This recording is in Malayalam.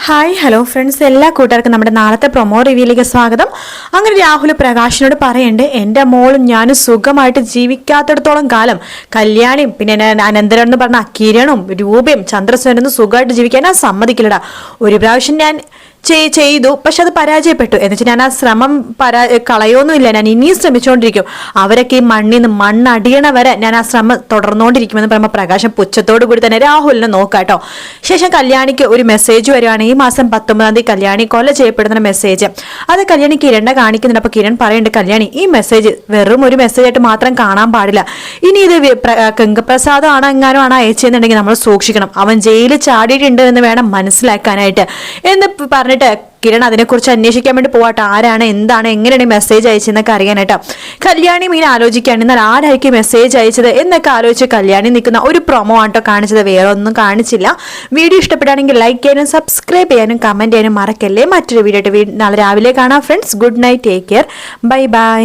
ഹായ് ഹലോ ഫ്രണ്ട്സ്, എല്ലാ കൂട്ടുകാർക്കും നമ്മുടെ നാളത്തെ പ്രൊമോ റിവ്യൂയിലേക്ക് സ്വാഗതം. അങ്ങനെ രാഹുൽ പ്രകാശിനോട് പറയണ്ട്, എൻ്റെ മോളും ഞാനും സുഖമായിട്ട് ജീവിക്കാത്തിടത്തോളം കാലം കല്യാണിയും പിന്നെ അനന്തരം എന്ന് പറഞ്ഞ കിരണും രൂപയും ചന്ദ്രസേനും സുഖമായിട്ട് ജീവിക്കാൻ ഞാൻ സമ്മതിക്കില്ലടാ. ഒരു പ്രാവശ്യം ഞാൻ ചെയ്തു, പക്ഷെ അത് പരാജയപ്പെട്ടു. എന്നുവെച്ചാൽ ഞാൻ ആ ശ്രമം കളയൊന്നുമില്ല, ഞാൻ ഇനിയും ശ്രമിച്ചുകൊണ്ടിരിക്കും. അവരൊക്കെ ഈ മണ്ണിൽ നിന്ന് മണ്ണടിയണ വരെ ഞാൻ ആ ശ്രമം തുടർന്നുകൊണ്ടിരിക്കുമെന്ന് പറയുമ്പോൾ പ്രകാശം പുച്ഛത്തോടു കൂടി തന്നെ രാഹുലിനെ നോക്കാട്ടോ. ശേഷം കല്യാണിക്ക് ഒരു മെസ്സേജ് വരുവാണ്. ഈ മാസം 19 കല്യാണി കൊല ചെയ്യപ്പെടുന്ന മെസ്സേജ്. അത് കല്യാണി കിരണിനെ കാണിക്കുന്നുണ്ട്. അപ്പൊ കിരൺ പറയുന്നുണ്ട്, കല്യാണി ഈ മെസ്സേജ് വെറും ഒരു മെസ്സേജ് ആയിട്ട് മാത്രം കാണാൻ പാടില്ല. ഇനി ഇത് ഗംഗപ്രസാദ് ആണോ എങ്ങാനും ആണ് അയച്ചെന്നുണ്ടെങ്കിൽ നമ്മൾ സൂക്ഷിക്കണം. അവൻ ജയിലിൽ ചാടിയിട്ടുണ്ട് എന്ന് വേണം മനസ്സിലാക്കാനായിട്ട് എന്ന് പറഞ്ഞിട്ട് കിരൺ അതിനെക്കുറിച്ച് അന്വേഷിക്കാൻ വേണ്ടി പോവാട്ടോ. ആരാണ്, എന്താണ്, എങ്ങനെയാണ് മെസ്സേജ് അയച്ചെന്നൊക്കെ അറിയാനായിട്ടോ. കല്യാണി മീൻ ആലോചിക്കുകയാണ്, എന്നാൽ ആരായിരിക്കും മെസ്സേജ് അയച്ചത് എന്നൊക്കെ ആലോചിച്ച് കല്യാണി നിൽക്കുന്ന ഒരു പ്രൊമോ ആട്ടോ കാണിച്ചത്, വേറെ ഒന്നും കാണിച്ചില്ല. വീഡിയോ ഇഷ്ടപ്പെടുകയാണെങ്കിൽ ലൈക്ക് ചെയ്യാനും സബ്സ്ക്രൈബ് ചെയ്യാനും കമന്റ് ചെയ്യാനും മറക്കല്ലേ. മറ്റൊരു വീഡിയോ ആയിട്ട് നാളെ രാവിലെ കാണാം friends. Good night, take care, bye bye.